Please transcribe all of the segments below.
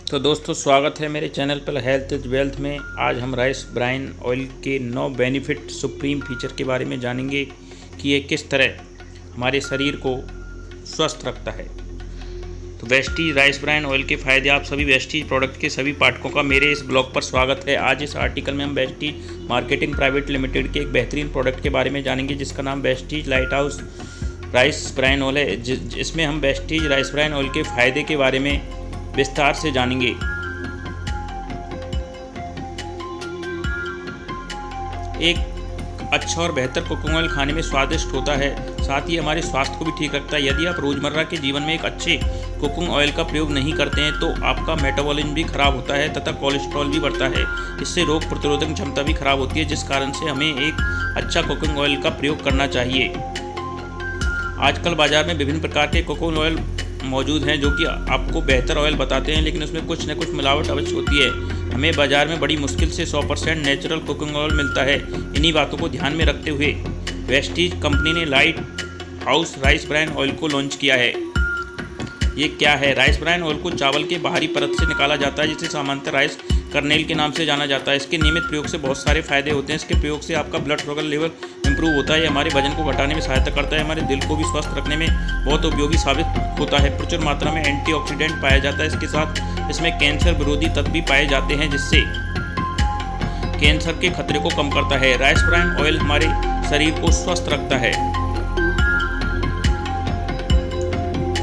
तो दोस्तों स्वागत है मेरे चैनल पर हेल्थ इज वेल्थ में। आज हम राइस ब्राइन ऑयल के 9 बेनिफिट सुप्रीम फीचर के बारे में जानेंगे कि ये किस तरह हमारे शरीर को स्वस्थ रखता है। तो वेस्टीज राइस ब्राइन ऑयल के फ़ायदे। आप सभी वेस्टीज प्रोडक्ट के सभी पाठकों का मेरे इस ब्लॉग पर स्वागत है। आज इस आर्टिकल में हम वेस्टीज मार्केटिंग प्राइवेट लिमिटेड के एक बेहतरीन प्रोडक्ट के बारे में जानेंगे जिसका नाम Vestige light house rice bran oil है। इसमें हम वेस्टीज राइस ब्राइन ऑयल के फ़ायदे के बारे में विस्तार से जानेंगे। एक अच्छा और बेहतर कुकिंग ऑयल खाने में स्वादिष्ट होता है, साथ ही हमारे स्वास्थ्य को भी ठीक रखता है। यदि आप रोज़मर्रा के जीवन में एक अच्छे कुकिंग ऑयल का प्रयोग नहीं करते हैं तो आपका मेटाबॉलिज्म भी खराब होता है तथा कोलेस्ट्रॉल भी बढ़ता है। इससे रोग प्रतिरोधक क्षमता भी खराब होती है, जिस कारण से हमें एक अच्छा कुकिंग ऑयल का प्रयोग करना चाहिए। आजकल बाज़ार में विभिन्न प्रकार के कुकिंग ऑयल मौजूद हैं जो कि आपको बेहतर ऑयल बताते हैं, लेकिन उसमें कुछ न कुछ मिलावट अवश्य होती है। हमें बाज़ार में बड़ी मुश्किल से 100% नेचुरल कुकिंग ऑयल मिलता है। इन्हीं बातों को ध्यान में रखते हुए वेस्टीज कंपनी ने light house rice bran oil को लॉन्च किया है। ये क्या है? राइस ब्राइन ऑयल को चावल के बाहरी परत से निकाला जाता है, जिसे सामान्यतः राइस कर्नेल के नाम से जाना जाता है। इसके नियमित प्रयोग से बहुत सारे फायदे होते हैं। इसके प्रयोग से आपका ब्लड शुगर लेवल इंप्रूव होता है, हमारे वजन को घटाने में सहायता करता है, हमारे दिल को भी स्वस्थ रखने में बहुत उपयोगी साबित होता है। प्रचुर मात्रा में एंटीऑक्सीडेंट पाया जाता है। इसके साथ इसमें कैंसर विरोधी तत्व भी पाए जाते हैं, जिससे कैंसर के खतरे को कम करता है। राइस ब्राइन ऑयल हमारे शरीर को स्वस्थ रखता है।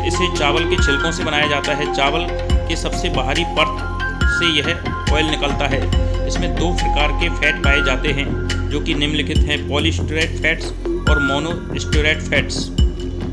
इसे चावल के छिलकों से बनाया जाता है। चावल के सबसे बाहरी परत से यह ऑयल निकलता है। इसमें 2 प्रकार के फैट पाए जाते हैं जो कि निम्नलिखित हैं: पॉलीस्टेरेट फैट्स और monostearate fats.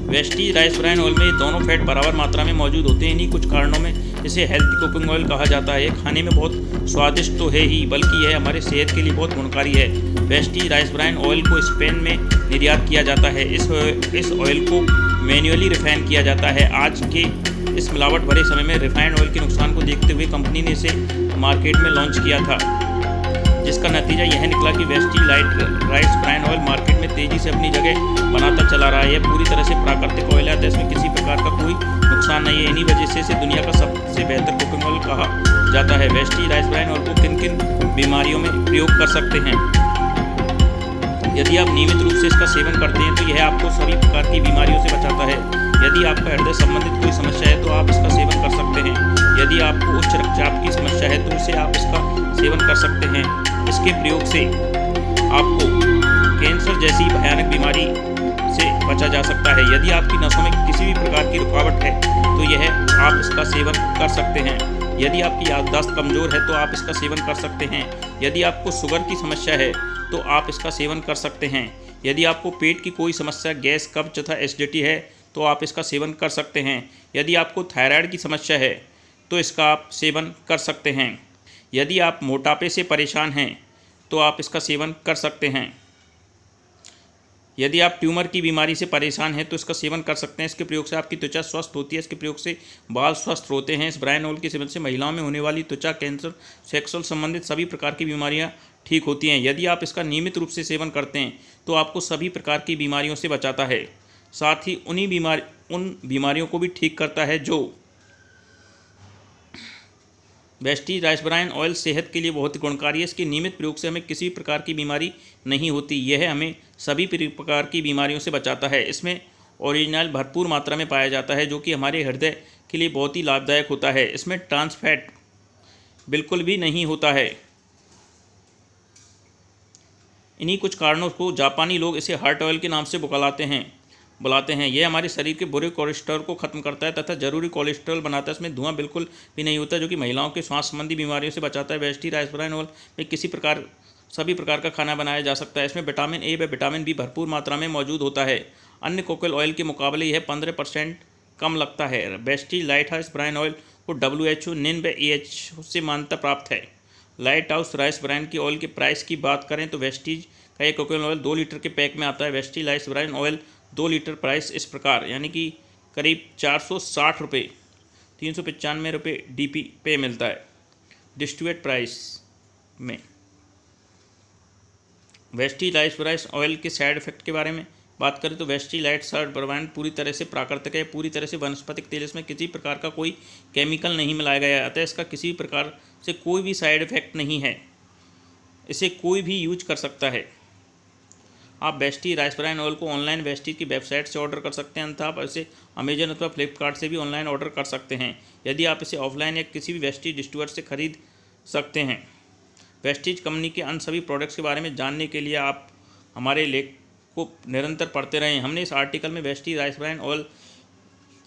Vestige rice bran oil में दोनों फैट बराबर मात्रा में मौजूद होते हैं। इन्हीं कुछ कारणों में इसे हेल्थ कुकिंग ऑयल कहा जाता है। यह खाने में बहुत स्वादिष्ट तो है ही, बल्कि यह हमारे सेहत के लिए बहुत गुणकारी है। वेस्टीज राइस ब्राइन ऑयल को स्पेन में निर्यात किया जाता है। इस ऑयल को मैन्युअली रिफाइन किया जाता है। आज के इस मिलावट भरे समय में रिफाइंड ऑयल के नुकसान को देखते हुए कंपनी ने इसे मार्केट में लॉन्च किया था, जिसका नतीजा यह निकला कि Vestige light rice bran oil market में तेज़ी से अपनी जगह बनाता चला रहा है। यह पूरी तरह से प्राकृतिक ऑयल है, तो इसमें किसी प्रकार का कोई नुकसान नहीं है। इन्हीं वजह से इसे दुनिया का सबसे बेहतर कुकिंग ऑयल कहा जाता है। वेस्टीज राइस ब्राइन ऑयल को किन किन बीमारियों में प्रयोग कर सकते हैं? यदि आप नियमित रूप से इसका सेवन करते हैं तो यह आपको सभी प्रकार की बीमारियों से बचाता है। यदि आपका हृदय संबंधित कोई समस्या है तो आप इसका सेवन कर सकते हैं। यदि आपको उच्च रक्तचाप की समस्या है तो इसे आप इसका सेवन कर सकते हैं। इसके प्रयोग से आपको कैंसर जैसी भयानक बीमारी से बचा जा सकता है। यदि आपकी नसों में किसी भी प्रकार की रुकावट है तो यह आप इसका सेवन कर सकते हैं। यदि आपकी याददाश्त कमज़ोर है तो आप इसका सेवन कर सकते हैं। यदि आपको शुगर की समस्या है तो आप इसका सेवन कर सकते हैं। यदि आपको पेट की कोई समस्या, गैस, कब्ज तथा एसिडिटी है तो आप इसका सेवन कर सकते हैं। यदि आपको थायराइड की समस्या है तो इसका आप सेवन कर सकते हैं। यदि आप मोटापे से परेशान हैं तो आप इसका सेवन कर सकते हैं। यदि आप ट्यूमर की बीमारी से परेशान हैं तो इसका सेवन कर सकते हैं। इसके प्रयोग से आपकी त्वचा स्वस्थ होती है। इसके प्रयोग से बाल स्वस्थ होते हैं। इस ब्राइन ऑयल के सेवन से महिलाओं में होने वाली त्वचा कैंसर, सेक्सुअल संबंधित सभी प्रकार की बीमारियां ठीक होती हैं। यदि आप इसका नियमित रूप से सेवन करते हैं तो आपको सभी प्रकार की बीमारियों से बचाता है, साथ ही उन बीमारियों को भी ठीक करता है जो वेस्टीज राइस ब्राइन ऑयल सेहत के लिए बहुत ही गुणकारी है। इसके नियमित प्रयोग से हमें किसी भी प्रकार की बीमारी नहीं होती। यह हमें सभी प्रकार की बीमारियों से बचाता है। इसमें ओरिजिनल भरपूर मात्रा में पाया जाता है जो कि हमारे हृदय के लिए बहुत ही लाभदायक होता है। इसमें ट्रांस फैट बिल्कुल भी नहीं होता है। इन्हीं कुछ कारणों को जापानी लोग इसे हार्ट ऑयल के नाम से बुलाते हैं। यह हमारे शरीर के बुरे कोलेस्ट्रॉल को खत्म करता है तथा जरूरी कोलेस्ट्रॉल बनाता है। इसमें धुआं बिल्कुल भी नहीं होता, जो कि महिलाओं के श्वास संबंधी बीमारियों से बचाता है। वेस्टीज राइस ब्राइन ऑयल में सभी प्रकार का खाना बनाया जा सकता है। इसमें विटामिन ए व विटामिन बी भरपूर मात्रा में मौजूद होता है। अन्य कुकिंग ऑयल के मुकाबले यह 15% कम लगता है। Vestige light house bran oil को WHO, निन व AH से मान्यता प्राप्त है। लाइट हाउस राइस ब्राइन की ऑयल के प्राइस की बात करें तो वेस्टीज का एक कुकिंग ऑयल 2 लीटर के पैक में आता है। Vestige rice bran oil 2 litre price इस प्रकार, यानी कि करीब 460 रुपये, 395 रुपये DP पे मिलता है डिस्ट्रीब्यूट प्राइस में। वेस्टीज राइस ब्राइन ऑयल के साइड इफ़ेक्ट के बारे में बात करें तो वेस्टी लाइट सर्ट ब्रांड पूरी तरह से प्राकृतिक है, पूरी तरह से वनस्पतिक तेल, इसमें किसी प्रकार का कोई केमिकल नहीं मिलाया गया है, अतः इसका किसी प्रकार से कोई भी साइड इफेक्ट नहीं है, इसे कोई भी यूज कर सकता है। आप वेस्टी राइस ब्रान ऑयल को ऑनलाइन वेस्टी की वेबसाइट से ऑर्डर कर सकते हैं, अन्यथा आप इसे अमेजन अथवा फ्लिपकार्ट से भी ऑनलाइन ऑर्डर कर सकते हैं। यदि आप इसे ऑफलाइन या किसी भी वेस्टी डिस्ट्रीब्यूटर से खरीद सकते हैं। वेस्टीज कंपनी के अन्य सभी प्रोडक्ट्स के बारे में जानने के लिए आप हमारे लेख को निरंतर पढ़ते रहें। हमने इस आर्टिकल में वेस्टी राइस ब्रान ऑयल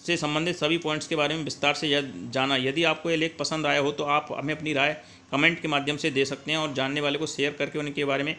से संबंधित सभी पॉइंट्स के बारे में विस्तार से जाना। यदि आपको ये लेख पसंद आया हो तो आप हमें अपनी राय कमेंट के माध्यम से दे सकते हैं और जानने वाले को शेयर करके उनके बारे में